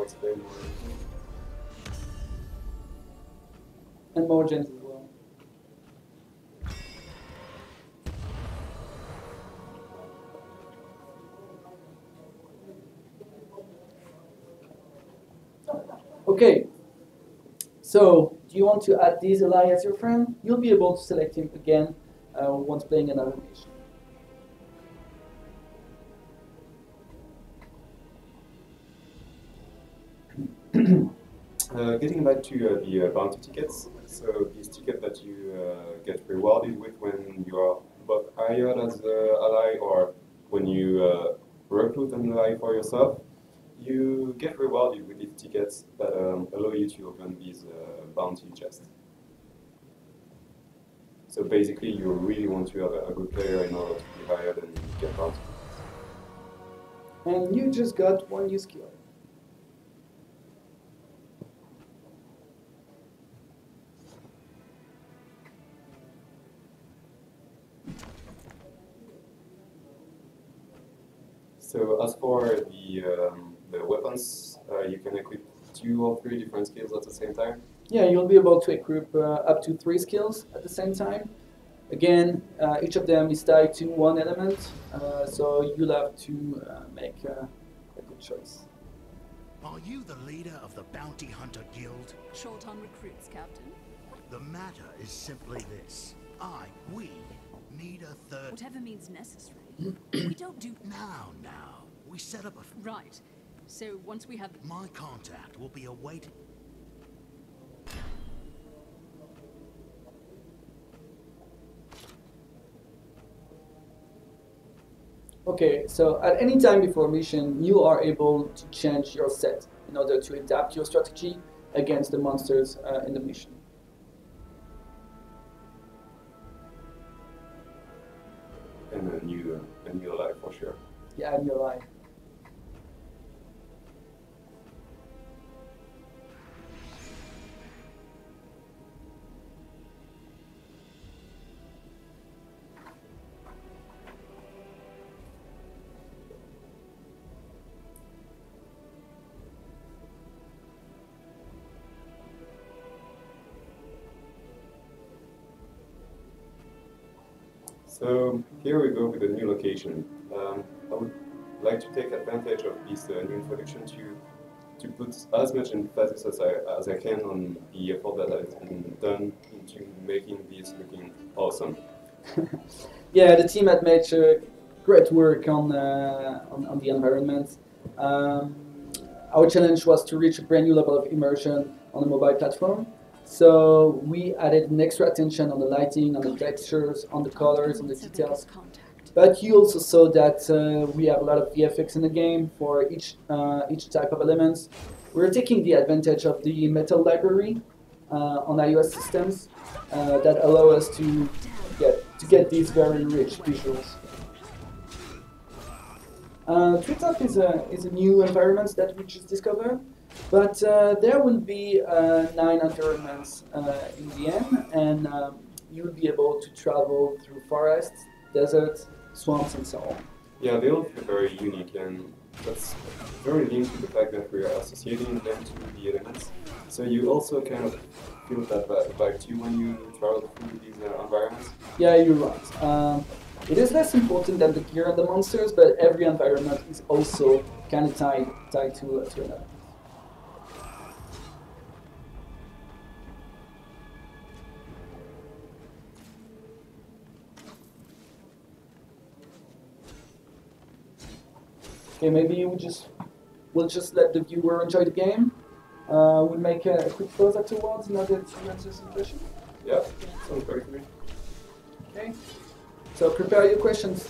more today, more. And more gens as well. Okay, so do you want to add this ally as your friend? You'll be able to select him again once playing another mission. Getting back to the bounty tickets, so these tickets that you get rewarded with when you are both hired as an ally or when you recruit an ally for yourself, you get rewarded with these tickets that allow you to open these bounty chests. So basically, you really want to have a good player in order to be hired and get bounty tickets. And you just got one new skill. So as for the weapons, you can equip 2 or 3 different skills at the same time. Yeah, you'll be able to equip up to 3 skills at the same time. Again, each of them is tied to one element, so you'll have to make a good choice. Are you the leader of the Bounty Hunter Guild? Short on recruits, Captain. The matter is simply this. We need a third... Whatever means necessary. We don't do... Now. We set up a... Right. So once we have... My contact will be awaiting... Okay, so at any time before a mission, you are able to change your set in order to adapt your strategy against the monsters in the mission. And a new ally for sure. Yeah, and your ally. So here we go with the new location. I would like to take advantage of this new introduction to put as much emphasis as I can on the effort that has been done into making this looking awesome. Yeah, the team had made great work on the environment. Our challenge was to reach a brand new level of immersion on the mobile platform. So we added an extra attention on the lighting, on the textures, on the colors, on the details. But you also saw that we have a lot of VFX in the game for each type of elements. We're taking the advantage of the metal library on iOS systems that allow us to get these very rich visuals. Treetop is a new environment that we just discovered. But there will be 9 environments in the end, and you'll be able to travel through forests, deserts, swamps, and so on. Yeah, they all feel very unique, and that's very linked to the fact that we are associating them to the elements. So you also kind of feel that vibe too when you travel through these environments? Yeah, you're right. It is less important than the gear and the monsters, but every environment is also kind of tied to another. Okay, maybe we'll just let the viewer enjoy the game. We'll make a quick pause afterwards in order to answer some questions. Yeah, sounds great to me. Okay, so prepare your questions.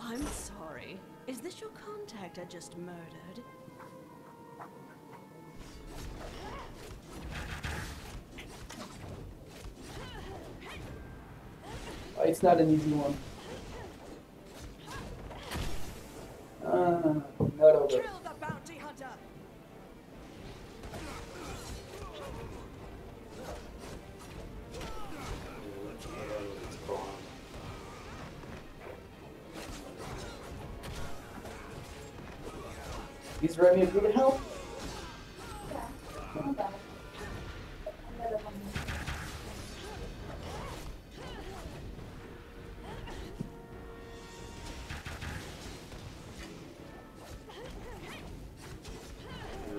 I'm sorry. Is this your contact I just murdered? it's not an easy one. Not over. Kill the bounty hunter. Is Remy a good help?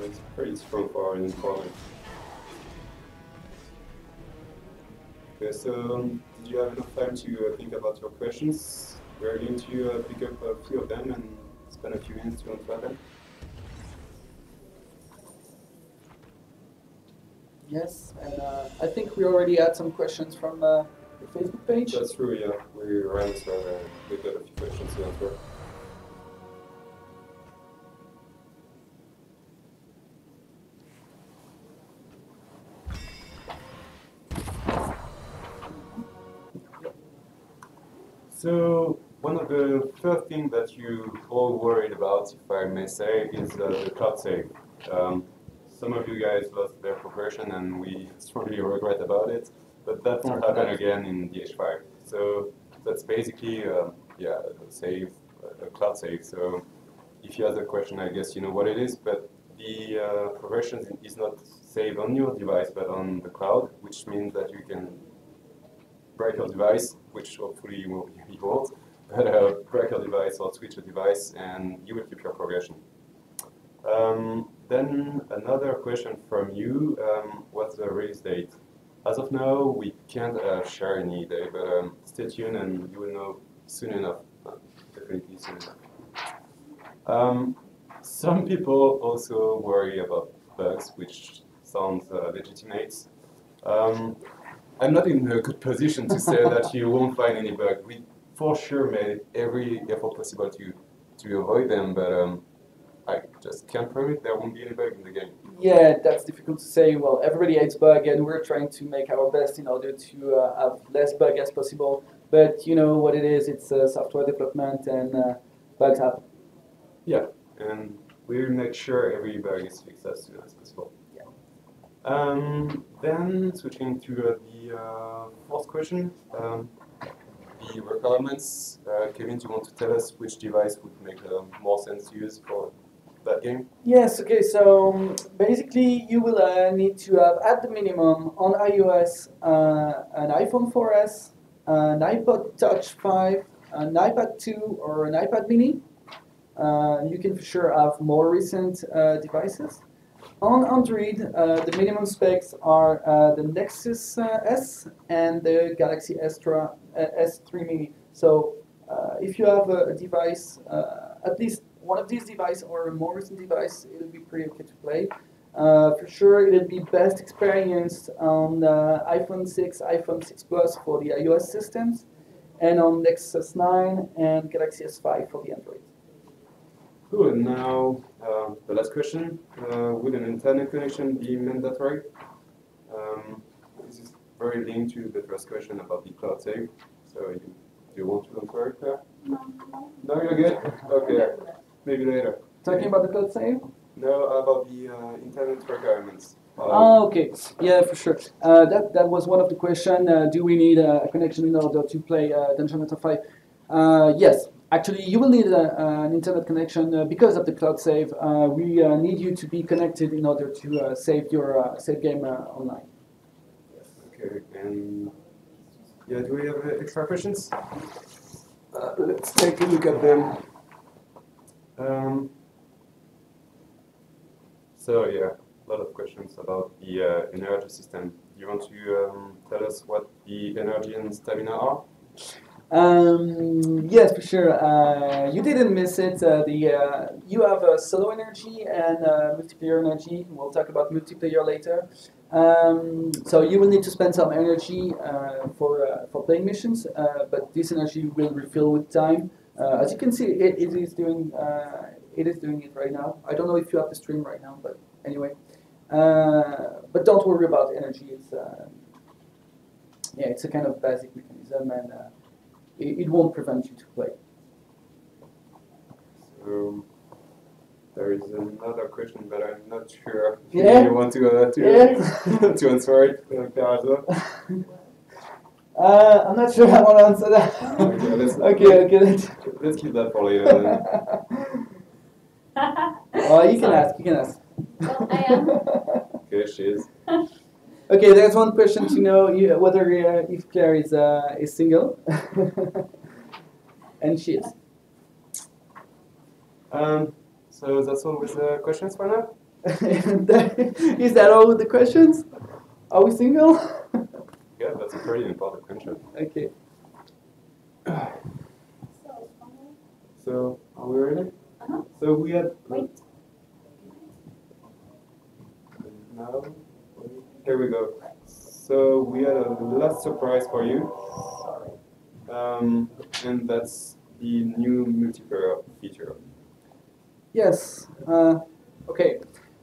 It's pretty strong for an informant. Okay, so did you have enough time to think about your questions? We're going to pick up a few of them and spend a few minutes to answer them. Yes, and I think we already had some questions from the Facebook page. That's true, yeah. We ran, so we've got a few questions to answer. So, one of the first things that you all worried about, if I may say, is the cloud save. Some of you guys lost their progression and we strongly regret about it, but that won't happen again in DH5. So that's basically, yeah, a cloud save. So if you have a question, I guess you know what it is, but the progression is not saved on your device, but on the cloud, which means that you can break your device, which hopefully you won't, but break your device or switch a device and you will keep your progression. Then another question from you, what's the release date? As of now, we can't share any date, but stay tuned and you will know soon enough, definitely soon enough. Some people also worry about bugs, which sounds legitimate. I'm not in a good position to say that you won't find any bug. We for sure made every effort possible to avoid them, but I just can't promise there won't be any bug in the game. Yeah, that's difficult to say. Well, everybody hates bug, and we're trying to make our best in order to have less bug as possible. But you know what it is, it's software development, and bugs happen. Yeah, and we'll make sure every bug is fixed as soon as possible. Yeah. Then switching to the fourth question, the requirements. Kevin, do you want to tell us which device would make more sense to use for that game? Yes, okay, so basically you will need to have at the minimum on iOS an iPhone 4S, an iPod Touch 5, an iPad 2 or an iPad mini. You can for sure have more recent devices. On Android, the minimum specs are the Nexus S and the Galaxy S3 mini. So if you have a device, at least one of these devices or a more recent device, it'll be pretty okay to play. For sure, it'll be best experienced on iPhone 6, iPhone 6 Plus for the iOS systems, and on Nexus 9 and Galaxy S5 for the Android. Good. Now, the last question: would an internet connection be mandatory? This is very linked to the first question about the cloud save. So, do you want to answer it, Claire? No, you're good. Okay, maybe later. Talking about the cloud save? No, about the internet requirements. Okay. Yeah, for sure. That was one of the questions. Do we need a connection in order to play Dungeon Hunter 5? Yes. Actually, you will need an internet connection because of the cloud save. We need you to be connected in order to save your save game online. Okay, and yeah, do we have extra questions? Let's take a look at them. So yeah, a lot of questions about the energy system. Do you want to tell us what the energy and stamina are? Yes, for sure. You didn't miss it. You have solo energy and multiplayer energy. We'll talk about multiplayer later. So you will need to spend some energy for playing missions, but this energy will refill with time. As you can see, it is doing it right now. I don't know if you have the stream right now, but anyway. But don't worry about energy. It's a kind of basic mechanism, and it won't prevent you to play. So there is another question, but I'm not sure if Yeah. you want to Yeah. to answer it, Claire, as well. I'm not sure I want to answer that. Okay, let's keep that for later. Then. Oh, you can ask. You can ask. Well, I am. Okay, she is. Okay, there's one question to know whether if Claire is single, and she is. So that's all with the questions for now. Is that all with the questions? Are we single? Yeah, that's a pretty important question. Okay. So are we ready? Uh-huh. So we had Wait. now. Here we go. So we had a last surprise for you, and that's the new multiplayer feature. Yes. Okay.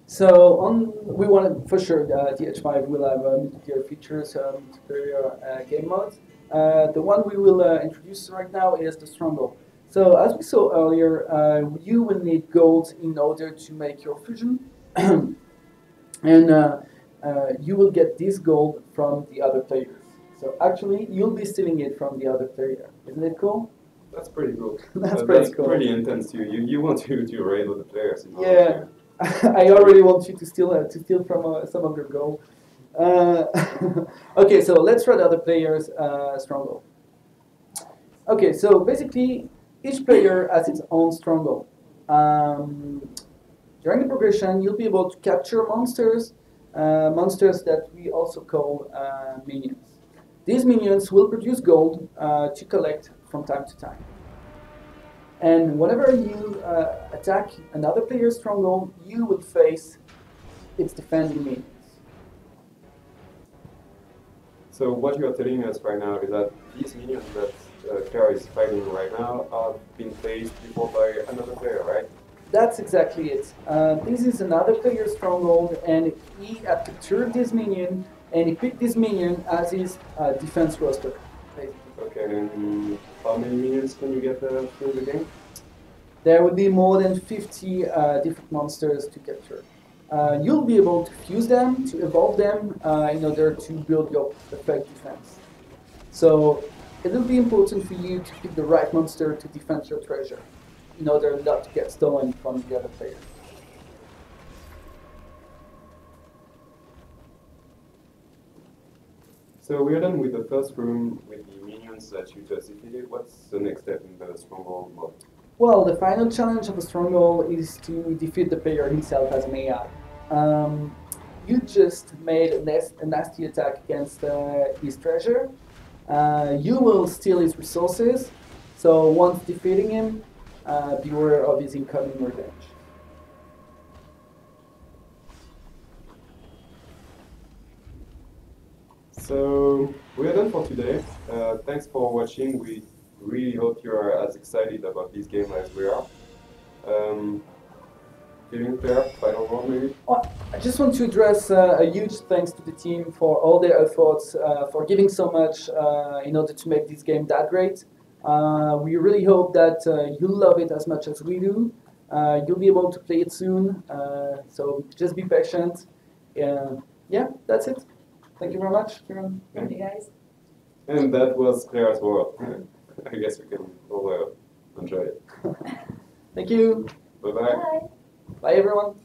So we wanted for sure DH5 will have multiplayer features, multiplayer game modes. The one we will introduce right now is the Stronghold. So as we saw earlier, you will need gold in order to make your fusion, and you will get this gold from the other players. So actually, you'll be stealing it from the other player. Isn't it cool? That's pretty cool. That's pretty cool. Pretty intense too. You want to raid with the players. You know, Yeah. I already want you to steal from some of your gold. Okay, so let's try the other players' stronghold. Okay, so basically each player has its own stronghold. During the progression, you'll be able to capture monsters, monsters that we also call minions. These minions will produce gold to collect from time to time. And whenever you attack another player's stronghold, you will face its defending minions. So what you are telling us right now is that these minions that Claire is fighting right now are being placed before by another player, right? That's exactly it. This is another player's stronghold, and he had captured this minion, and he picked this minion as his defense roster, basically. Okay, and how many minions can you get through the game? There will be more than 50 different monsters to capture. You'll be able to fuse them, to evolve them in order to build your perfect defense. So it will be important for you to pick the right monster to defend your treasure in order not to get stolen from the other player. So we're done with the first room with the minions that you just defeated. What's the next step in the stronghold mode? Well, the final challenge of the stronghold is to defeat the player himself as an AI. You just made a nasty attack against his treasure. You will steal his resources, so once defeating him, beware of his incoming revenge. So we're done for today. Thanks for watching. We really hope you are as excited about this game as we are. Feeling fair? Final word maybe? Well, I just want to address a huge thanks to the team for all their efforts, for giving so much in order to make this game that great. We really hope that you'll love it as much as we do. You'll be able to play it soon, so just be patient. Yeah, that's it. Thank you very much, Kieran. Thank you guys. And that was Claire's world. I guess we can all enjoy it. Thank you. Bye-bye. Bye. Bye, everyone.